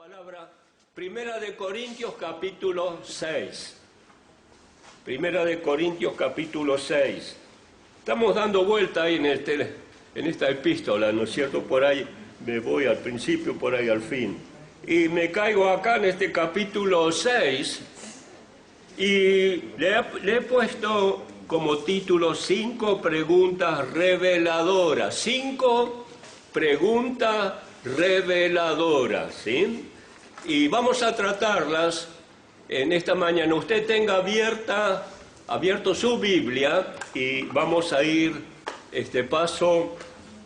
palabra, Primera de Corintios capítulo 6. Primera de Corintios capítulo 6. Estamos dando vuelta ahí en esta epístola, ¿no es cierto? Por ahí me voy al principio, por ahí al fin. Y me caigo acá en este capítulo 6 y le he puesto como título 5 preguntas reveladoras. 5 preguntas reveladoras, ¿sí? Y vamos a tratarlas en esta mañana. Usted tenga abierto su Biblia y vamos a ir paso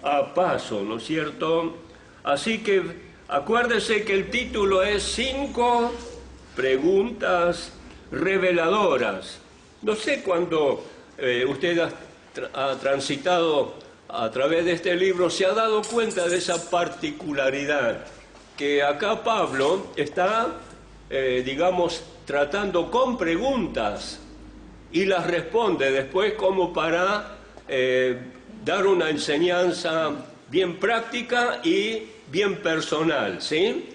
a paso, ¿no es cierto? Así que acuérdese que el título es 5 preguntas reveladoras. No sé cuándo usted ha transitado a través de este libro, se ha dado cuenta de esa particularidad, que acá Pablo está, tratando con preguntas y las responde después como para dar una enseñanza bien práctica y bien personal, ¿sí?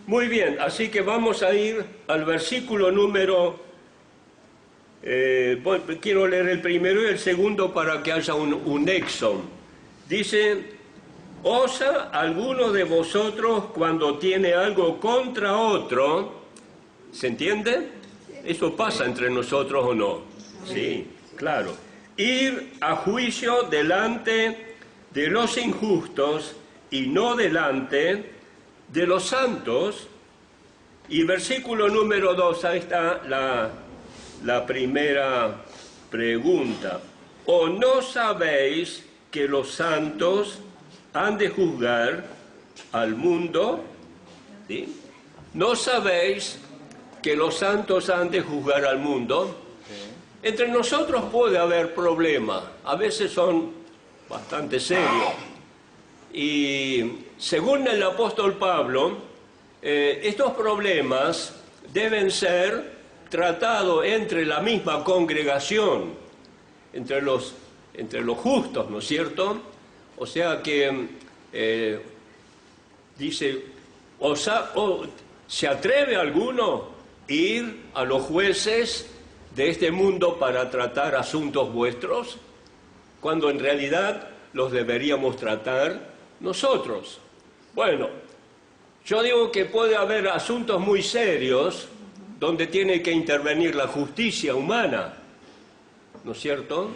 Muy bien, así que vamos a ir al versículo número... quiero leer el primero y el segundo para que haya un nexo. Dice: ¿osa alguno de vosotros cuando tiene algo contra otro? ¿Se entiende? ¿Eso pasa entre nosotros o no? Sí, claro. Ir a juicio delante de los injustos y no delante de los santos. Y versículo número 2, ahí está la primera pregunta. ¿O no sabéis que los santos han de juzgar al mundo? ¿Sí? ¿No sabéis que los santos han de juzgar al mundo? Entre nosotros puede haber problemas, a veces son bastante serios. Y según el apóstol Pablo, estos problemas deben ser tratados entre la misma congregación, entre los justos, ¿no es cierto? O sea que dice, ¿se atreve alguno a ir a los jueces de este mundo para tratar asuntos vuestros, cuando en realidad los deberíamos tratar nosotros? Bueno, yo digo que puede haber asuntos muy serios donde tiene que intervenir la justicia humana, ¿no es cierto?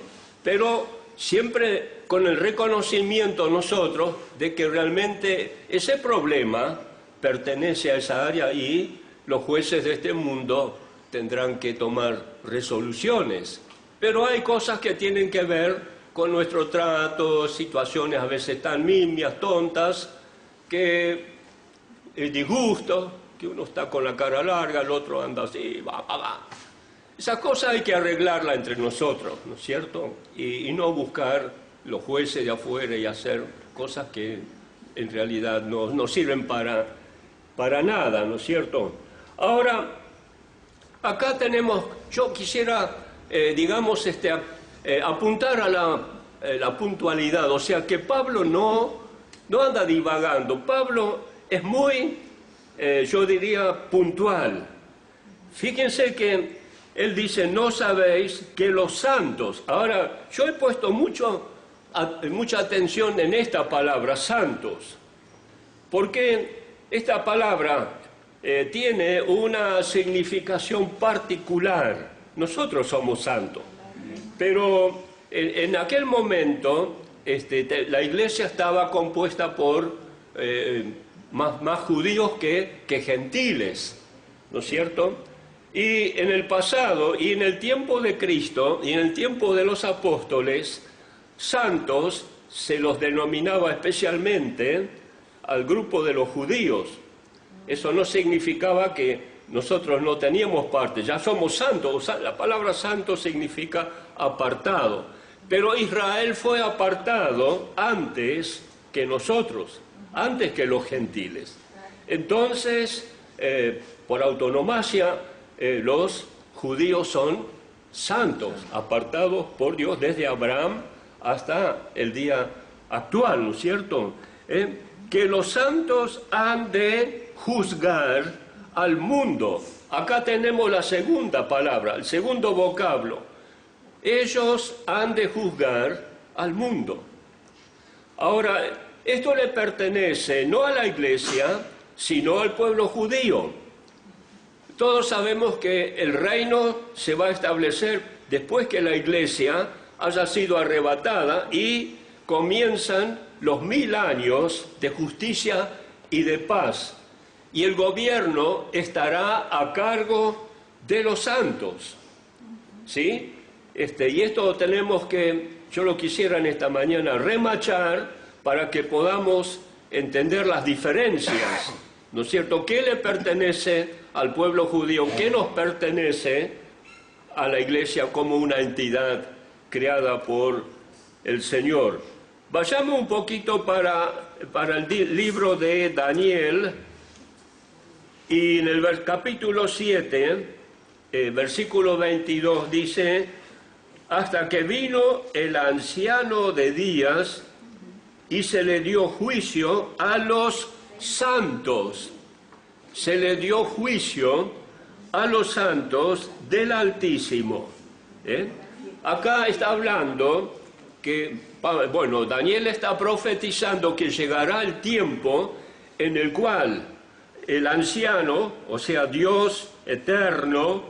Pero siempre con el reconocimiento nosotros de que realmente ese problema pertenece a esa área y los jueces de este mundo tendrán que tomar resoluciones. Pero hay cosas que tienen que ver con nuestro trato, situaciones a veces tan nimias, tontas, que el disgusto, que uno está con la cara larga, el otro anda así, va. Esas cosas hay que arreglarlas entre nosotros, ¿no es cierto? Y no buscar los jueces de afuera y hacer cosas que en realidad no sirven para nada, ¿no es cierto? Ahora, acá yo quisiera, apuntar a la puntualidad, o sea que Pablo no anda divagando. Pablo es muy, yo diría, puntual. Fíjense que él dice, no sabéis que los santos... Ahora, yo he puesto mucha atención en esta palabra, santos, porque esta palabra tiene una significación particular. Nosotros somos santos, pero en aquel momento la iglesia estaba compuesta por más judíos que gentiles, ¿no es cierto? Y en el pasado, y en el tiempo de Cristo, y en el tiempo de los apóstoles, santos se los denominaba especialmente al grupo de los judíos. Eso no significaba que nosotros no teníamos parte, ya somos santos. La palabra santo significa apartado. Pero Israel fue apartado antes que nosotros, antes que los gentiles. Entonces, por autonomacia, los judíos son santos, apartados por Dios desde Abraham hasta el día actual, ¿no es cierto? Que los santos han de juzgar al mundo. Acá tenemos la segunda palabra, el segundo vocablo. Ellos han de juzgar al mundo. Ahora, esto le pertenece no a la Iglesia, sino al pueblo judío. Todos sabemos que el reino se va a establecer después que la Iglesia haya sido arrebatada y comienzan los 1000 años de justicia y de paz. Y el gobierno estará a cargo de los santos. ¿Sí? Y esto tenemos que, yo lo quisiera en esta mañana remachar para que podamos entender las diferencias, ¿no es cierto? ¿Qué le pertenece al pueblo judío? ¿Qué nos pertenece a la Iglesia como una entidad creada por el Señor? Vayamos un poquito para el libro de Daniel, y en el capítulo 7, versículo 22, dice: hasta que vino el anciano de días y se le dio juicio a los santos. Se le dio juicio a los santos del Altísimo. Acá está hablando que, bueno, Daniel está profetizando que llegará el tiempo en el cual el anciano, o sea, Dios eterno,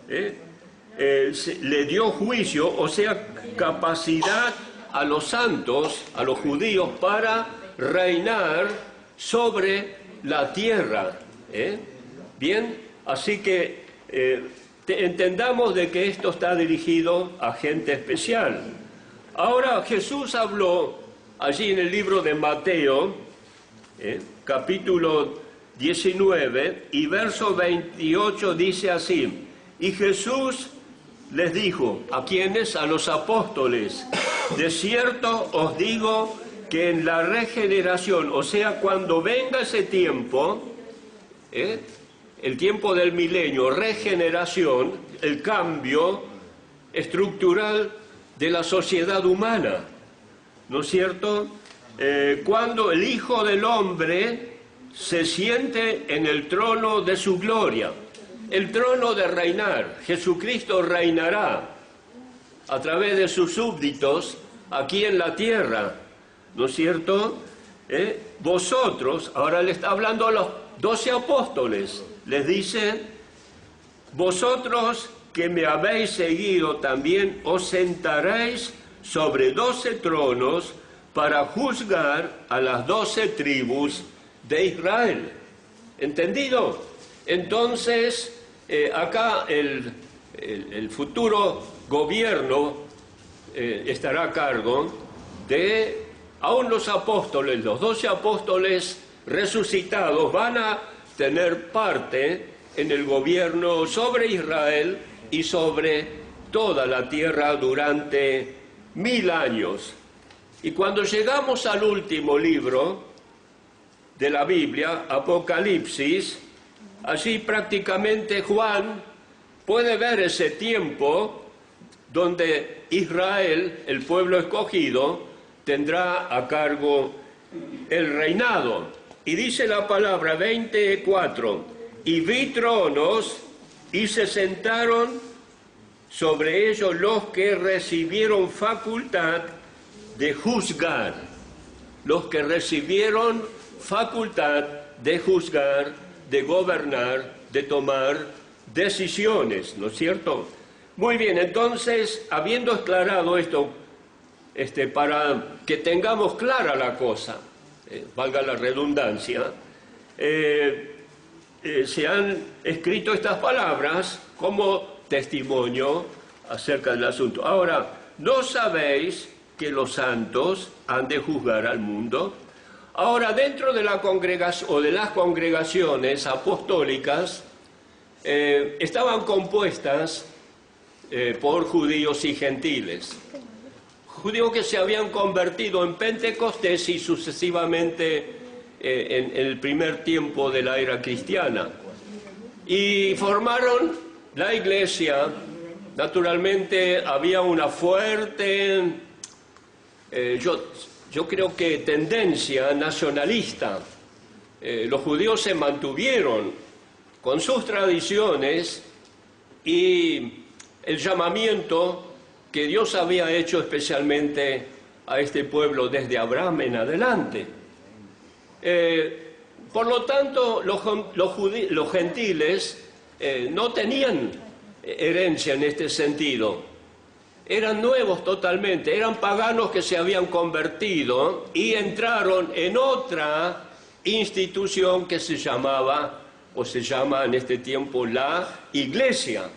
le dio juicio, o sea, capacidad a los santos, a los judíos, para reinar sobre la tierra. Bien, así que entendamos de que esto está dirigido a gente especial. Ahora, Jesús habló allí en el libro de Mateo, capítulo 19, y verso 28 dice así: y Jesús les dijo, ¿a quiénes? A los apóstoles: de cierto os digo que en la regeneración, o sea, cuando venga ese tiempo, el tiempo del milenio, regeneración, el cambio estructural de la sociedad humana, ¿no es cierto? Cuando el Hijo del Hombre se siente en el trono de su gloria, el trono de reinar. Jesucristo reinará a través de sus súbditos aquí en la tierra, ¿no es cierto? Vosotros, ahora le está hablando a los 12 apóstoles, les dice: vosotros que me habéis seguido también os sentaréis sobre 12 tronos para juzgar a las 12 tribus de Israel. ¿Entendido? Entonces, acá el futuro gobierno estará a cargo de, aún los apóstoles, los 12 apóstoles resucitados van a tener parte en el gobierno sobre Israel y sobre toda la tierra durante 1000 años. Y cuando llegamos al último libro de la Biblia, Apocalipsis, allí prácticamente Juan puede ver ese tiempo donde Israel, el pueblo escogido, tendrá a cargo el reinado. Y dice la palabra 24, y vi tronos y se sentaron sobre ellos los que recibieron facultad de juzgar, los que recibieron facultad de juzgar, de gobernar, de tomar decisiones, ¿no es cierto? Muy bien, entonces, habiendo aclarado esto, para que tengamos clara la cosa, valga la redundancia, se han escrito estas palabras como testimonio acerca del asunto. Ahora, ¿no sabéis que los santos han de juzgar al mundo? Ahora, dentro de la congregación o de las congregaciones apostólicas, estaban compuestas por judíos y gentiles. Judíos que se habían convertido en Pentecostés y sucesivamente en el primer tiempo de la era cristiana. Y formaron la iglesia. Naturalmente había una fuerte, yo creo que tendencia nacionalista, los judíos se mantuvieron con sus tradiciones y el llamamiento que Dios había hecho especialmente a este pueblo desde Abraham en adelante. Por lo tanto, los gentiles no tenían herencia en este sentido. Eran nuevos totalmente, eran paganos que se habían convertido y entraron en otra institución que se llamaba, o se llama en este tiempo, la Iglesia,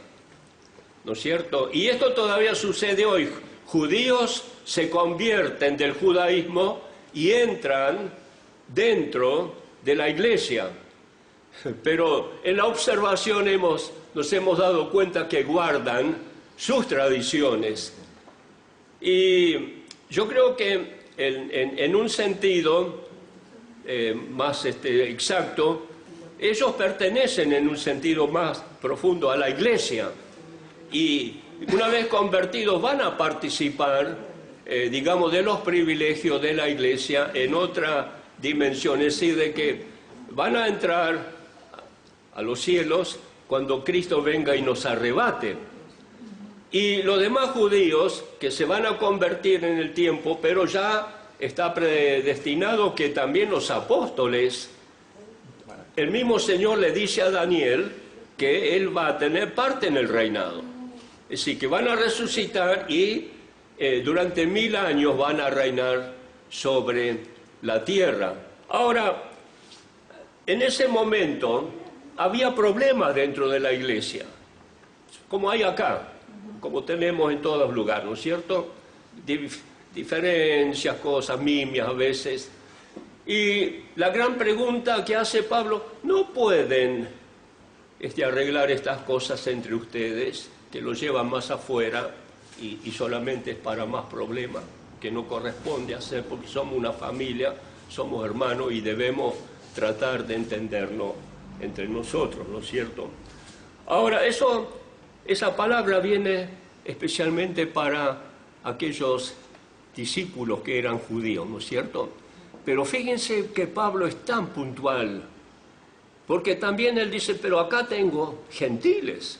¿no es cierto? Y esto todavía sucede hoy. Judíos se convierten del judaísmo y entran dentro de la Iglesia. Pero en la observación nos hemos dado cuenta que guardan sus tradiciones. Y yo creo que en un sentido más exacto, ellos pertenecen en un sentido más profundo a la Iglesia. Y una vez convertidos van a participar, digamos, de los privilegios de la Iglesia en otra dimensión, es decir, de que van a entrar a los cielos cuando Cristo venga y nos arrebate. Y los demás judíos que se van a convertir en el tiempo, pero ya está predestinado que también los apóstoles, el mismo Señor le dice a Daniel que él va a tener parte en el reinado. Es decir, que van a resucitar y durante 1000 años van a reinar sobre la tierra. Ahora, en ese momento había problemas dentro de la iglesia, como hay acá, como tenemos en todos los lugares, ¿no es cierto? Diferencias, cosas, mimias a veces. Y la gran pregunta que hace Pablo, ¿no pueden arreglar estas cosas entre ustedes, que lo llevan más afuera y solamente es para más problemas, que no corresponde hacer porque somos una familia, somos hermanos y debemos tratar de entendernos entre nosotros, ¿no es cierto? Ahora, esa palabra viene especialmente para aquellos discípulos que eran judíos, ¿no es cierto? Pero fíjense que Pablo es tan puntual, porque también él dice, pero acá tengo gentiles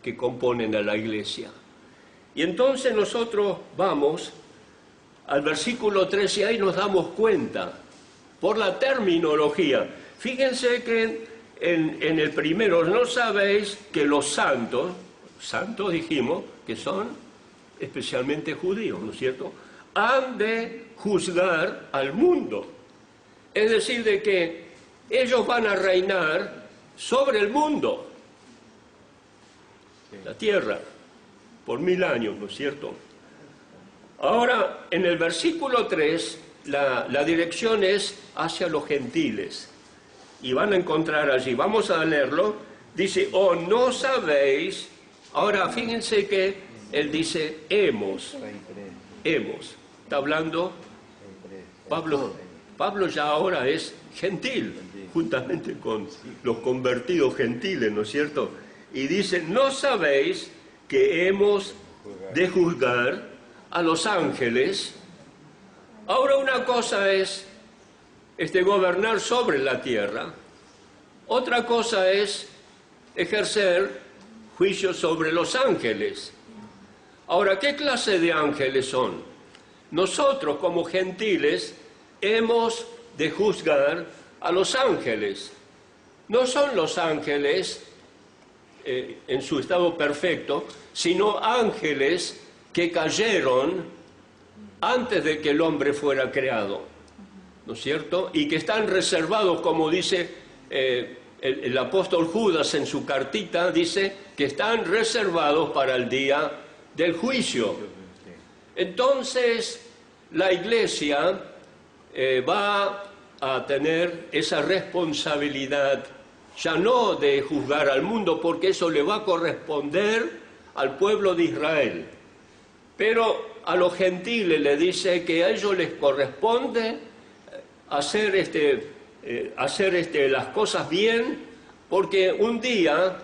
que componen a la iglesia. Y entonces nosotros vamos al versículo 13 y ahí nos damos cuenta, por la terminología. Fíjense que en el primero, no sabéis que los santos dijimos que son especialmente judíos, ¿no es cierto?, han de juzgar al mundo. Es decir, de que ellos van a reinar sobre el mundo, la tierra, por 1000 años, ¿no es cierto? Ahora, en el versículo 3, la dirección es hacia los gentiles. Y van a encontrar allí, vamos a leerlo, dice, oh, no sabéis. Ahora, fíjense que él dice, hemos. Está hablando, Pablo ya ahora es gentil, juntamente con los convertidos gentiles, ¿no es cierto? Y dice, no sabéis que hemos de juzgar a los ángeles. Ahora una cosa es gobernar sobre la tierra, otra cosa es ejercer juicio sobre los ángeles. Ahora, ¿qué clase de ángeles son? Nosotros como gentiles hemos de juzgar a los ángeles. No son los ángeles en su estado perfecto, sino ángeles que cayeron antes de que el hombre fuera creado, ¿no es cierto? Y que están reservados, como dice el apóstol Judas en su cartita, dice que están reservados para el día del juicio. Entonces, la iglesia va a tener esa responsabilidad, ya no de juzgar al mundo, porque eso le va a corresponder al pueblo de Israel. Pero a los gentiles le dice que a ellos les corresponde hacer las cosas bien, porque un día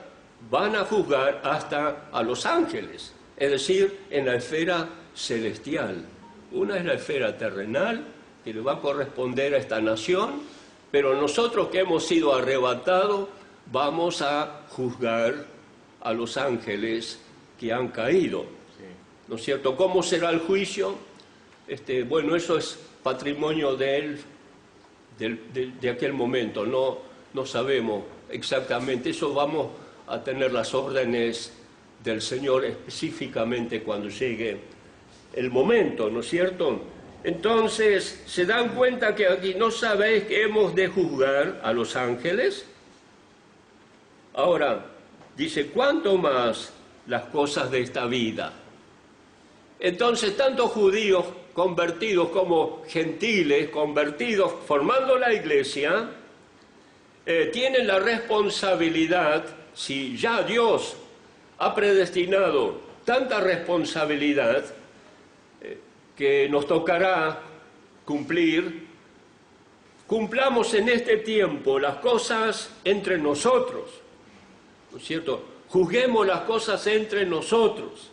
van a juzgar hasta a los ángeles, es decir, en la esfera celestial. Una es la esfera terrenal, que le va a corresponder a esta nación, pero nosotros que hemos sido arrebatados vamos a juzgar a los ángeles que han caído. ¿No es cierto? ¿Cómo será el juicio? Bueno, eso es patrimonio de él, de aquel momento, no sabemos exactamente. Eso vamos a tener las órdenes del Señor específicamente cuando llegue el momento, ¿no es cierto? Entonces, ¿se dan cuenta que aquí no sabéis que hemos de juzgar a los ángeles? Ahora, dice, ¿cuánto más las cosas de esta vida? Entonces, tanto judíos convertidos como gentiles convertidos, formando la iglesia, tienen la responsabilidad, si ya Dios ha predestinado tanta responsabilidad, que nos tocará cumplir, cumplamos en este tiempo las cosas entre nosotros, ¿no es cierto? Juzguemos las cosas entre nosotros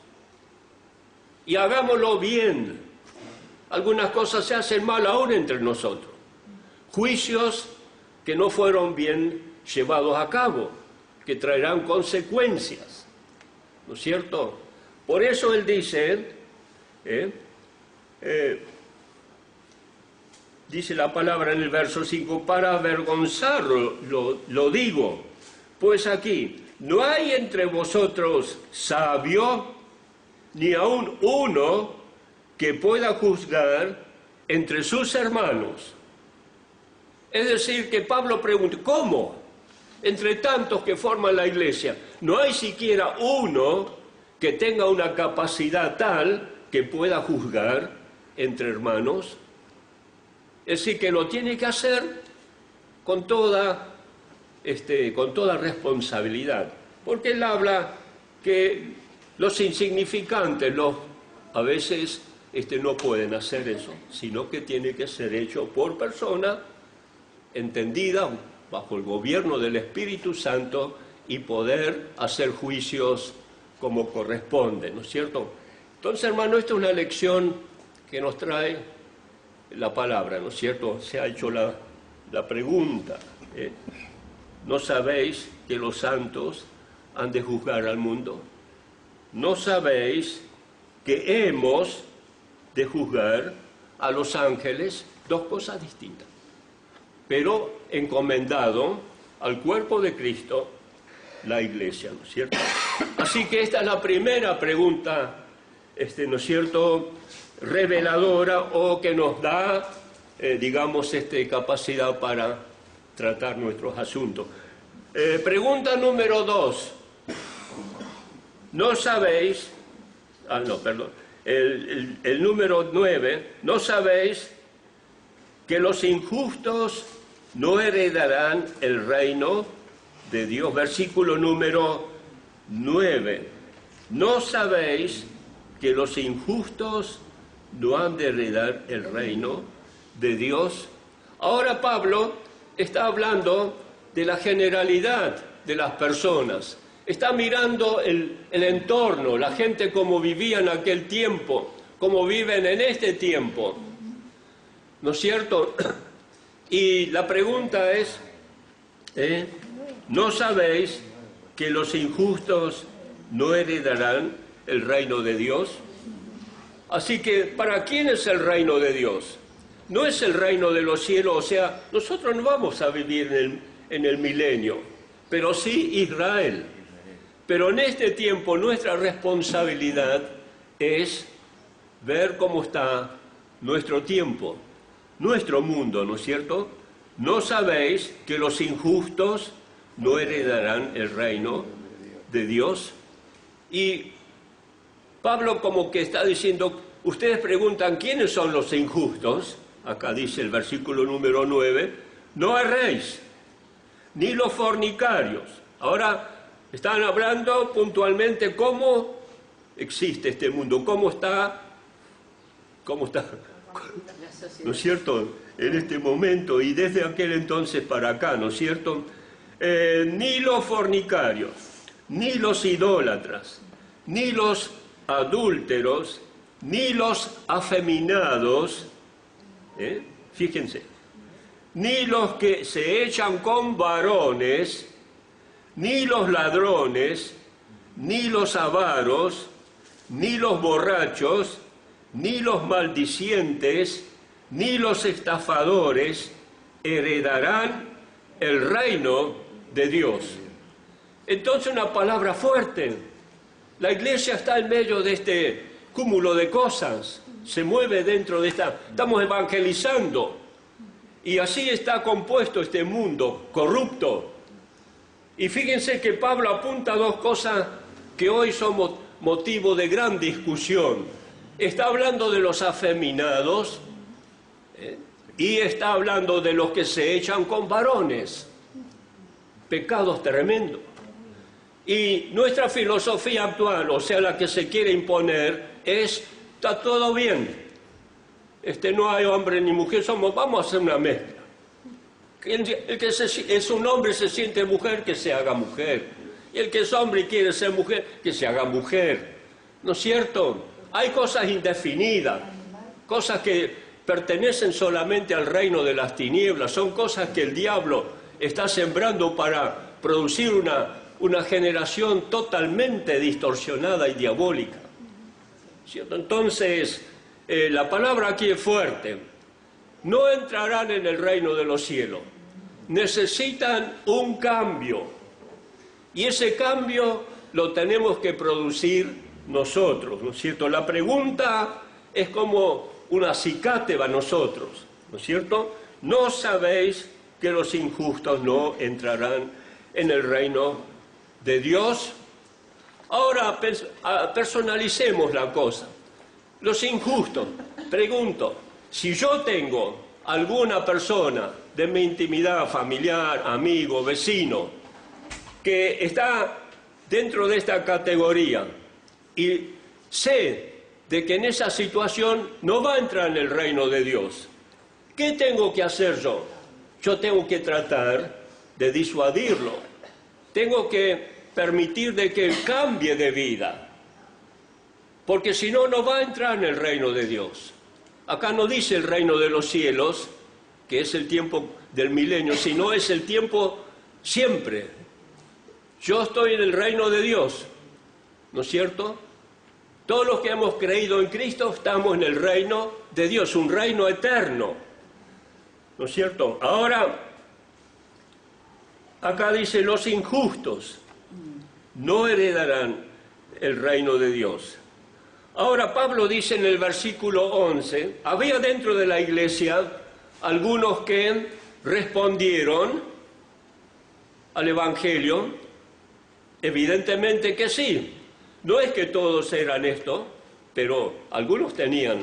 y hagámoslo bien. Algunas cosas se hacen mal aún entre nosotros. Juicios que no fueron bien llevados a cabo, que traerán consecuencias, ¿no es cierto? Por eso él dice, dice la palabra en el verso 5, para avergonzarlo lo digo, pues aquí no hay entre vosotros sabio, ni aun uno que pueda juzgar entre sus hermanos. Es decir, que Pablo pregunta, ¿cómo? Entre tantos que forman la iglesia, no hay siquiera uno que tenga una capacidad tal que pueda juzgar entre hermanos. Es decir, que lo tiene que hacer con toda responsabilidad. Porque él habla que los insignificantes, a veces no pueden hacer eso, sino que tiene que ser hecho por persona entendida, bajo el gobierno del Espíritu Santo, y poder hacer juicios como corresponde, ¿no es cierto? Entonces, hermano, esta es una lección que nos trae la palabra, ¿no es cierto? Se ha hecho la pregunta, ¿no sabéis que los santos han de juzgar al mundo? ¿No sabéis que hemos de juzgar a los ángeles? Dos cosas distintas, pero encomendado al cuerpo de Cristo, la iglesia, ¿no es cierto? Así que esta es la primera pregunta, ¿no es cierto?, reveladora, o que nos da, capacidad para tratar nuestros asuntos. Pregunta número 2. ¿No sabéis? El número 9. ¿No sabéis que los injustos no heredarán el reino de Dios? Versículo número 9. ¿No sabéis que los injustos no han de heredar el reino de Dios? Ahora Pablo está hablando de la generalidad de las personas. Está mirando el entorno, la gente como vivía en aquel tiempo, como viven en este tiempo, ¿no es cierto? Y la pregunta es, ¿no sabéis que los injustos no heredarán el reino de Dios? Así que, ¿para quién es el reino de Dios? No es el reino de los cielos, o sea, nosotros no vamos a vivir en el milenio, pero sí Israel. Pero en este tiempo nuestra responsabilidad es ver cómo está nuestro tiempo, nuestro mundo, ¿no es cierto? ¿No sabéis que los injustos no heredarán el reino de Dios? Y Pablo como que está diciendo, ustedes preguntan, ¿quiénes son los injustos? Acá dice el versículo número 9, no erréis, ni los fornicarios. Ahora están hablando puntualmente cómo existe este mundo, cómo está, ¿no es cierto?, en este momento y desde aquel entonces para acá, ¿no es cierto? Ni los fornicarios, ni los idólatras, ni los adúlteros, ni los afeminados, fíjense, ni los que se echan con varones, ni los ladrones, ni los avaros, ni los borrachos, ni los maldicientes, ni los estafadores heredarán el reino de Dios. Entonces, una palabra fuerte. La iglesia está en medio de este cúmulo de cosas, se mueve dentro de esta... Estamos evangelizando, y así está compuesto este mundo corrupto. Y fíjense que Pablo apunta a dos cosas que hoy son motivo de gran discusión. Está hablando de los afeminados, y está hablando de los que se echan con varones. Pecados tremendos. Y nuestra filosofía actual, o sea, la que se quiere imponer, es, está todo bien. No hay hombre ni mujer, vamos a hacer una mezcla. El que es un hombre se siente mujer, que se haga mujer. Y el que es hombre y quiere ser mujer, que se haga mujer. ¿No es cierto? Hay cosas indefinidas, cosas que pertenecen solamente al reino de las tinieblas, son cosas que el diablo está sembrando para producir una generación totalmente distorsionada y diabólica. ¿Cierto? Entonces, la palabra aquí es fuerte. No entrarán en el reino de los cielos. Necesitan un cambio. Y ese cambio lo tenemos que producir nosotros, ¿no es cierto? La pregunta es como un acicate a nosotros, ¿no es cierto? ¿No sabéis que los injustos no entrarán en el reino de Dios? Ahora personalicemos la cosa. Los injustos, pregunto, si yo tengo alguna persona de mi intimidad familiar, amigo, vecino, que está dentro de esta categoría y sé de que en esa situación no va a entrar en el reino de Dios, ¿qué tengo que hacer yo? Yo tengo que tratar de disuadirlo, tengo que permitir de que él cambie de vida, porque si no, no va a entrar en el reino de Dios. Acá no dice el reino de los cielos, que es el tiempo del milenio, sino es el tiempo siempre. Yo estoy en el reino de Dios, ¿no es cierto? Todos los que hemos creído en Cristo estamos en el reino de Dios, un reino eterno, ¿no es cierto? Ahora, acá dice, los injustos no heredarán el reino de Dios. Ahora Pablo dice en el versículo 11, había dentro de la iglesia algunos que respondieron al Evangelio, evidentemente que sí. No es que todos eran esto, pero algunos tenían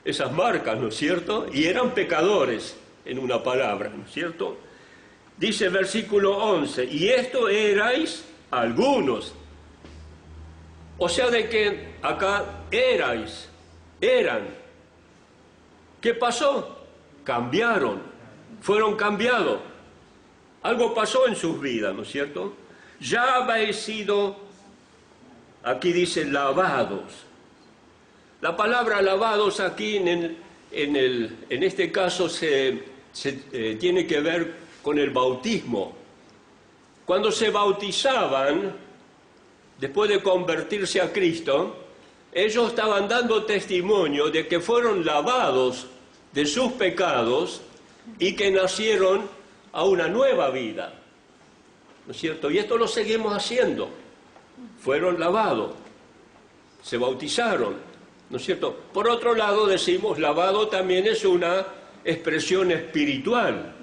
esas marcas, ¿no es cierto? Y eran pecadores, en una palabra, ¿no es cierto? Dice el versículo 11, y esto erais algunos. O sea, de que acá eran. ¿Qué pasó? Cambiaron, fueron cambiados. Algo pasó en sus vidas, ¿no es cierto? Ya habéis sido, aquí dice, lavados. La palabra lavados aquí en este caso tiene que ver con el bautismo. Cuando se bautizaban, después de convertirse a Cristo, ellos estaban dando testimonio de que fueron lavados de sus pecados y que nacieron a una nueva vida, ¿no es cierto? Y esto lo seguimos haciendo. Fueron lavados, se bautizaron, ¿no es cierto? Por otro lado, decimos, lavado también es una expresión espiritual,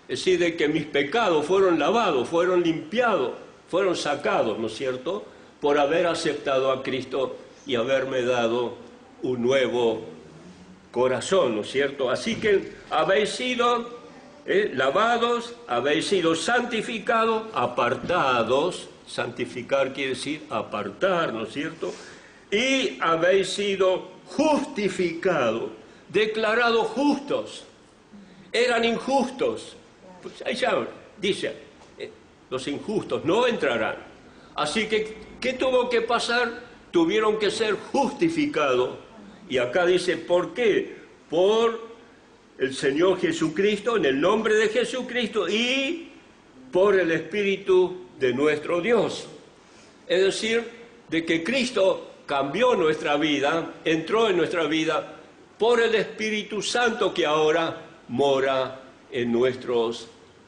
es decir, de que mis pecados fueron lavados, fueron limpiados, fueron sacados, ¿no es cierto?, por haber aceptado a Cristo y haberme dado un nuevo corazón, ¿no es cierto? Así que habéis sido lavados, habéis sido santificados, apartados, santificar quiere decir apartar, ¿no es cierto? Y habéis sido justificados, declarados justos. Eran injustos. Pues ahí ya dice, los injustos no entrarán. Así que, ¿qué tuvo que pasar? Tuvieron que ser justificados. Y acá dice, ¿por qué? Por el Señor Jesucristo, en el nombre de Jesucristo y por el Espíritu de nuestro Dios. Es decir, de que Cristo cambió nuestra vida, entró en nuestra vida por el Espíritu Santo que ahora mora en nuestros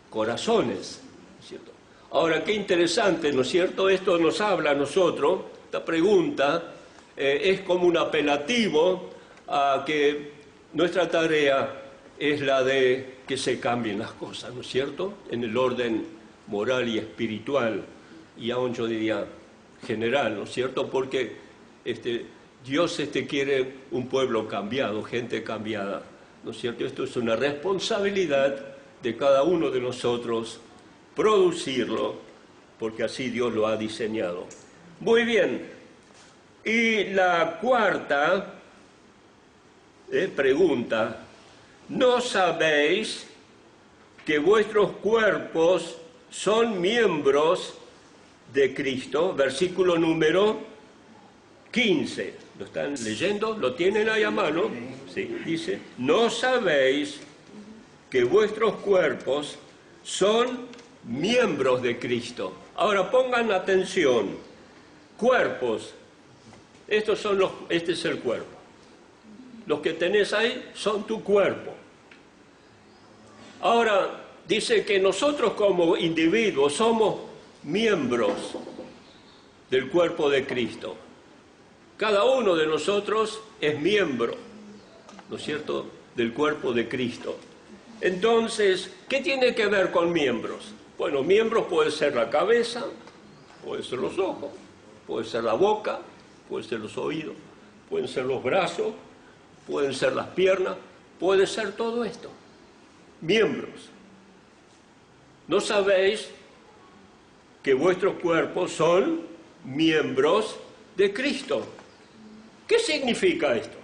corazones, ¿no es cierto? Ahora, qué interesante, ¿no es cierto? Esto nos habla a nosotros, esta pregunta es como un apelativo a que nuestra tarea es la de que se cambien las cosas, ¿no es cierto? En el orden moral y espiritual, y aún yo diría general, ¿no es cierto? Porque Dios quiere un pueblo cambiado, gente cambiada, ¿no es cierto? Esto es una responsabilidad de cada uno de nosotros producirlo, porque así Dios lo ha diseñado. Muy bien, y la cuarta pregunta: ¿no sabéis que vuestros cuerpos son miembros de Cristo? Versículo número 15. ¿Lo están leyendo? ¿Lo tienen ahí a mano? Sí, dice: ¿no sabéis que vuestros cuerpos son miembros de Cristo? Ahora pongan atención. Cuerpos. Este es el cuerpo. Los que tenés ahí son tu cuerpo. Ahora, dice que nosotros como individuos somos miembros del cuerpo de Cristo. Cada uno de nosotros es miembro, ¿no es cierto?, del cuerpo de Cristo. Entonces, ¿qué tiene que ver con miembros? Bueno, miembros puede ser la cabeza, puede ser los ojos, puede ser la boca, pueden ser los oídos, pueden ser los brazos, pueden ser las piernas, puede ser todo esto. Miembros. ¿No sabéis que vuestros cuerpos son miembros de Cristo? ¿Qué significa esto?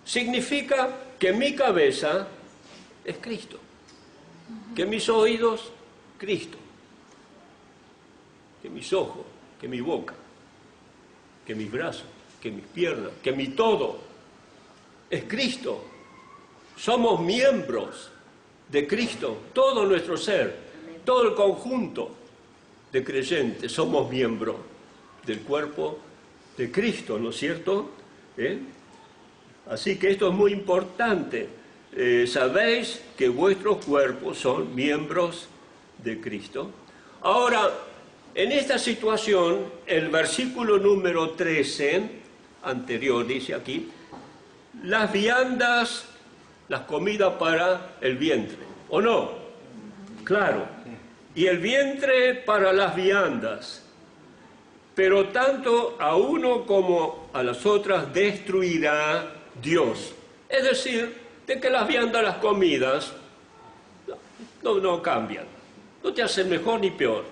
Significa que mi cabeza es Cristo, que mis oídos, Cristo, que mis ojos, que mi boca, que mis brazos, que mis piernas, que mi todo es Cristo. Somos miembros de Cristo, todo nuestro ser, todo el conjunto de creyentes, somos miembros del cuerpo de Cristo, ¿no es cierto? Así que esto es muy importante. Sabéis que vuestros cuerpos son miembros de Cristo. Ahora, en esta situación, el versículo número 13, anterior, dice aquí, las viandas, las comidas para el vientre, ¿o no? Claro. Y el vientre para las viandas. Pero tanto a uno como a las otras destruirá Dios. Es decir, de que las viandas, las comidas, no cambian. No te hacen mejor ni peor.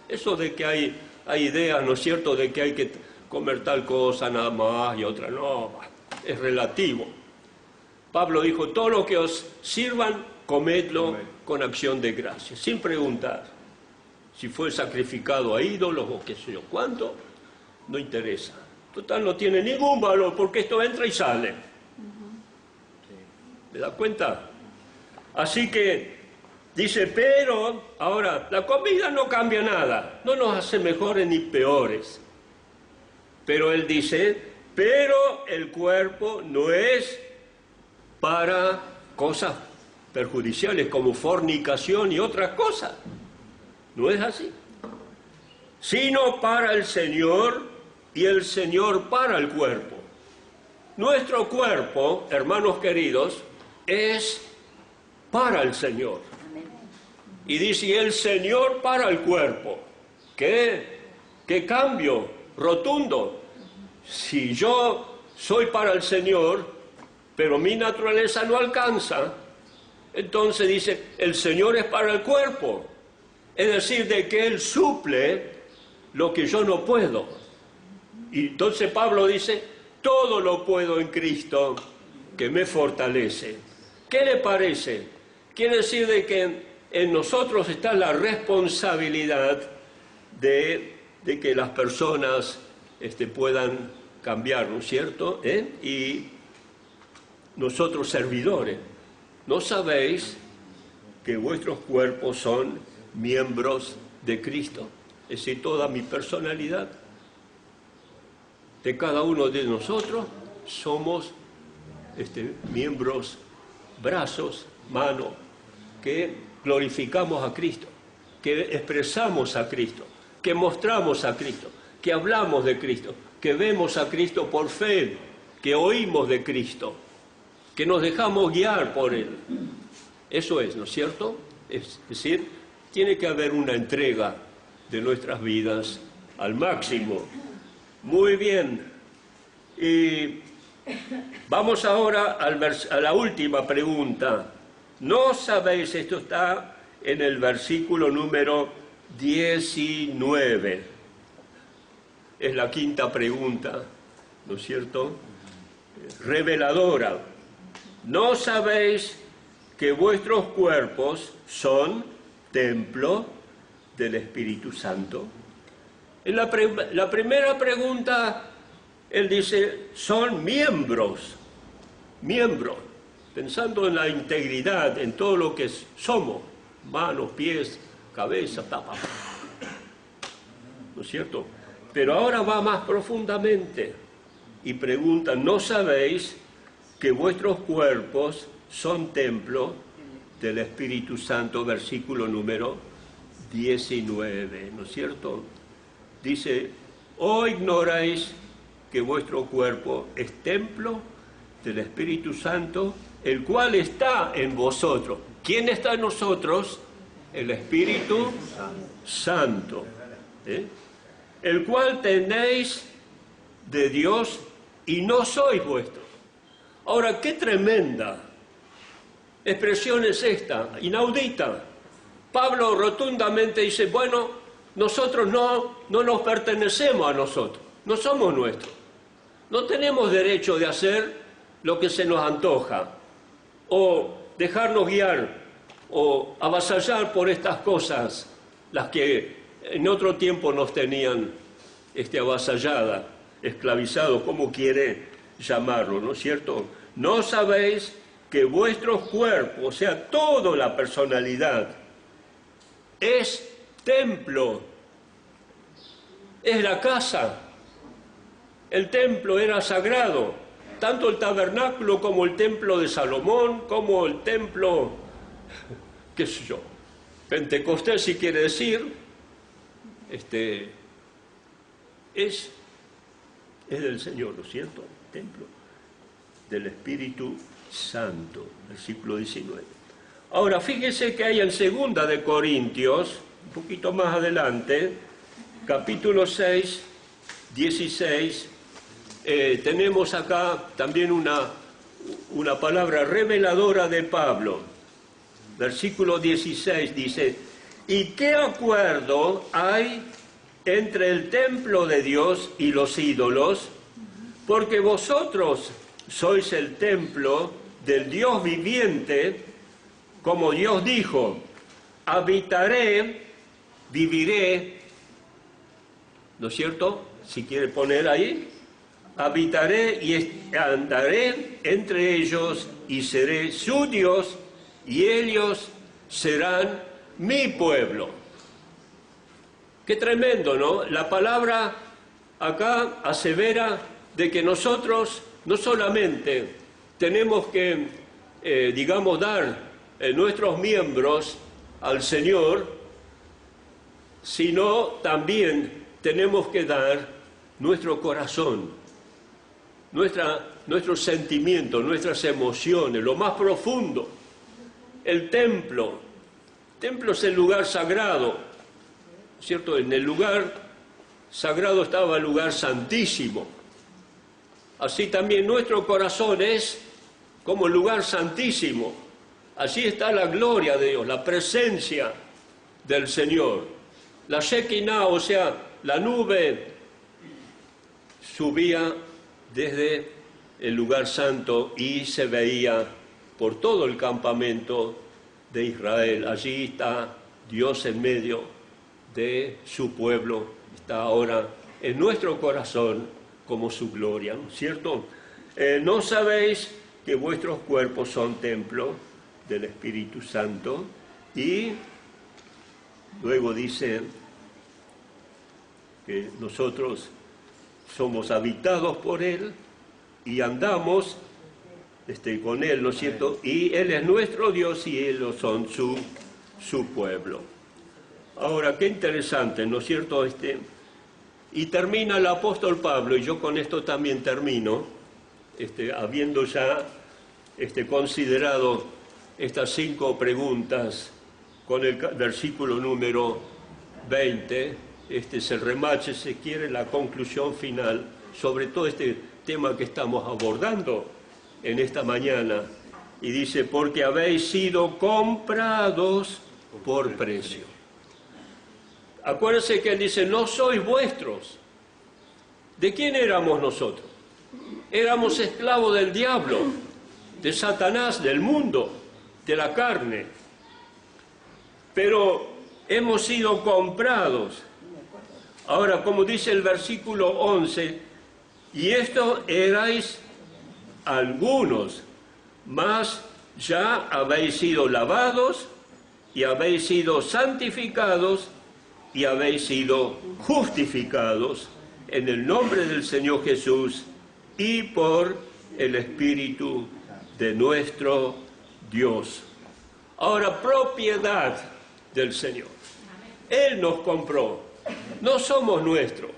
Eso de que hay ideas, ¿no es cierto?, de que hay que comer tal cosa nada más y otra no, es relativo. Pablo dijo: todo lo que os sirvan, comedlo con acción de gracias, sin preguntar si fue sacrificado a ídolos o qué sé yo cuánto, no interesa. Total, no tiene ningún valor porque esto entra y sale. ¿Me da cuenta? Así que dice, pero ahora la comida no cambia nada, no nos hace mejores ni peores. Pero él dice, pero el cuerpo no es para cosas perjudiciales como fornicación y otras cosas. No es así. Sino para el Señor y el Señor para el cuerpo. Nuestro cuerpo, hermanos queridos, es para el Señor. Y dice el Señor para el cuerpo. ¿Qué cambio rotundo? Si yo soy para el Señor, pero mi naturaleza no alcanza, entonces dice, el Señor es para el cuerpo. Es decir, de que Él suple lo que yo no puedo. Y entonces Pablo dice, todo lo puedo en Cristo que me fortalece. ¿Qué le parece? Quiere decir de que en nosotros está la responsabilidad de que las personas puedan cambiar, ¿no es cierto? Y nosotros servidores ¿No sabéis que vuestros cuerpos son miembros de Cristo? Es decir, toda mi personalidad, de cada uno de nosotros, somos miembros, brazos, manos, que glorificamos a Cristo, que expresamos a Cristo, que mostramos a Cristo, que hablamos de Cristo, que vemos a Cristo por fe, que oímos de Cristo, que nos dejamos guiar por Él. Eso es, ¿no es cierto? Es decir, tiene que haber una entrega de nuestras vidas al máximo. Muy bien. Y vamos ahora a la última pregunta. ¿No sabéis? Esto está en el versículo número 19. Es la quinta pregunta, ¿no es cierto? Reveladora. ¿No sabéis que vuestros cuerpos son templo del Espíritu Santo? En la primera pregunta, él dice, son miembros, pensando en la integridad, en todo lo que somos, manos, pies, cabeza, tapa. ¿No es cierto? Pero ahora va más profundamente y pregunta, ¿no sabéis que vuestros cuerpos son templo del Espíritu Santo? Versículo número 19, ¿no es cierto? Dice, ¿o ignoráis que vuestro cuerpo es templo del Espíritu Santo, el cual está en vosotros? ¿Quién está en nosotros? El Espíritu Santo, el cual tenéis de Dios y no sois vuestros. Ahora, qué tremenda expresión es esta, inaudita. Pablo rotundamente dice, bueno, nosotros no nos pertenecemos a nosotros, no somos nuestros. No tenemos derecho de hacer lo que se nos antoja, o dejarnos guiar, o avasallar por estas cosas, las que en otro tiempo nos tenían avasallada, esclavizado, como quiere llamarlo, ¿no es cierto? ¿No sabéis que vuestros cuerpos, o sea, toda la personalidad, es templo, es la casa? El templo era sagrado, tanto el tabernáculo como el templo de Salomón, como el templo, qué sé yo, Pentecostés, si quiere decir, es del Señor, ¿no es cierto? Templo del Espíritu Santo, versículo 19. Ahora, fíjese que hay en 2 de Corintios, un poquito más adelante, capítulo 6, 16, tenemos acá también una palabra reveladora de Pablo. Versículo 16 dice, ¿y qué acuerdo hay entre el templo de Dios y los ídolos? Porque vosotros sois el templo del Dios viviente, como Dios dijo, habitaré, viviré, ¿no es cierto? Si quiere poner ahí, habitaré y andaré entre ellos y seré su Dios y ellos serán mi pueblo. Qué tremendo, ¿no? La palabra acá asevera de que nosotros no solamente tenemos que, dar nuestros miembros al Señor, sino también tenemos que dar nuestro corazón, nuestros sentimientos, nuestras emociones, lo más profundo. El templo es el lugar sagrado, ¿cierto? En el lugar sagrado estaba el lugar santísimo. Así también nuestro corazón es como el lugar santísimo. Allí está la gloria de Dios, la presencia del Señor. La Shekinah, o sea, la nube, subía desde el lugar santo y se veía por todo el campamento de Israel. Allí está Dios en medio de su pueblo, está ahora en nuestro corazón como su gloria, ¿no es cierto? ¿No sabéis que vuestros cuerpos son templo del Espíritu Santo, y luego dice que nosotros somos habitados por Él y andamos con Él, ¿no es cierto? Y Él es nuestro Dios y ellos son su pueblo. Ahora, qué interesante, ¿no es cierto? Y termina el apóstol Pablo, y yo con esto también termino, habiendo ya considerado estas 5 preguntas con el versículo número 20, es el remache, si quiere, la conclusión final sobre todo este tema que estamos abordando en esta mañana. Y dice, porque habéis sido comprados por precio. Acuérdense que él dice, no sois vuestros. ¿De quién éramos nosotros? Éramos esclavos del diablo, de Satanás, del mundo, de la carne. Pero hemos sido comprados. Ahora, como dice el versículo 11, y esto erais algunos, mas ya habéis sido lavados, y habéis sido santificados, y habéis sido justificados en el nombre del Señor Jesús y por el Espíritu de nuestro Dios. Ahora, propiedad del Señor. Él nos compró, no somos nuestros.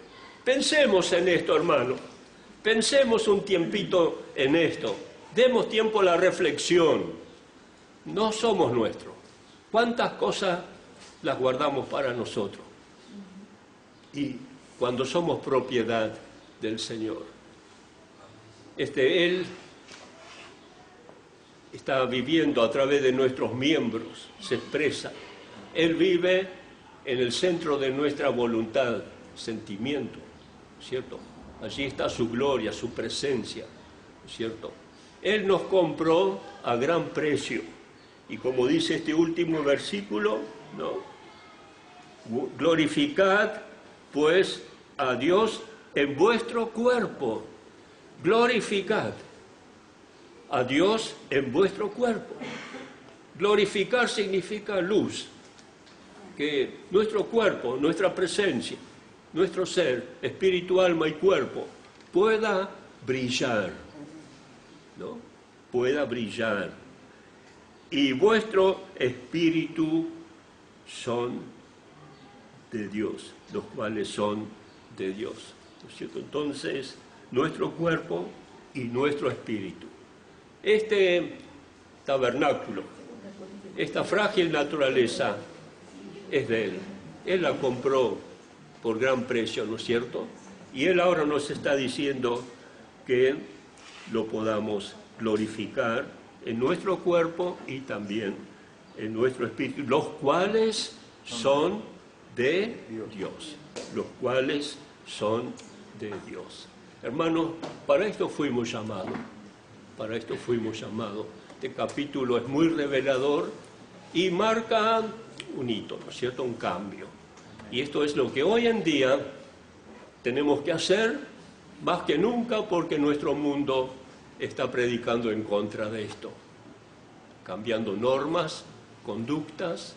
Pensemos en esto, hermano. Pensemos un tiempito en esto. Demos tiempo a la reflexión. No somos nuestros. ¿Cuántas cosas las guardamos para nosotros? Y cuando somos propiedad del Señor. Él está viviendo a través de nuestros miembros, se expresa. Él vive en el centro de nuestra voluntad, sentimiento, ¿cierto? Allí está su gloria, su presencia, ¿cierto? Él nos compró a gran precio. Y como dice este último versículo, ¿no? Glorificad, pues, a Dios en vuestro cuerpo. Glorificad a Dios en vuestro cuerpo. Glorificar significa luz. Que nuestro cuerpo, nuestra presencia, nuestro ser, espíritu, alma y cuerpo, pueda brillar, ¿no? Pueda brillar. Y vuestro espíritu son de Dios, los cuales son de Dios, ¿no es cierto? Entonces, nuestro cuerpo y nuestro espíritu. Este tabernáculo, esta frágil naturaleza, es de Él. Él la compró por gran precio, ¿no es cierto? Y Él ahora nos está diciendo que lo podamos glorificar en nuestro cuerpo y también en nuestro espíritu, los cuales son de Dios. Los cuales son de Dios. Hermanos, para esto fuimos llamados. Para esto fuimos llamados. Este capítulo es muy revelador y marca un hito, ¿no es cierto? Un cambio. Y esto es lo que hoy en día tenemos que hacer más que nunca, porque nuestro mundo está predicando en contra de esto, cambiando normas, conductas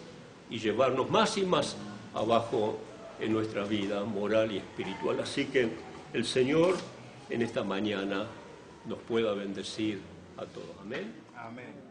y llevarnos más y más abajo en nuestra vida moral y espiritual. Así que el Señor en esta mañana nos pueda bendecir a todos. Amén. Amén.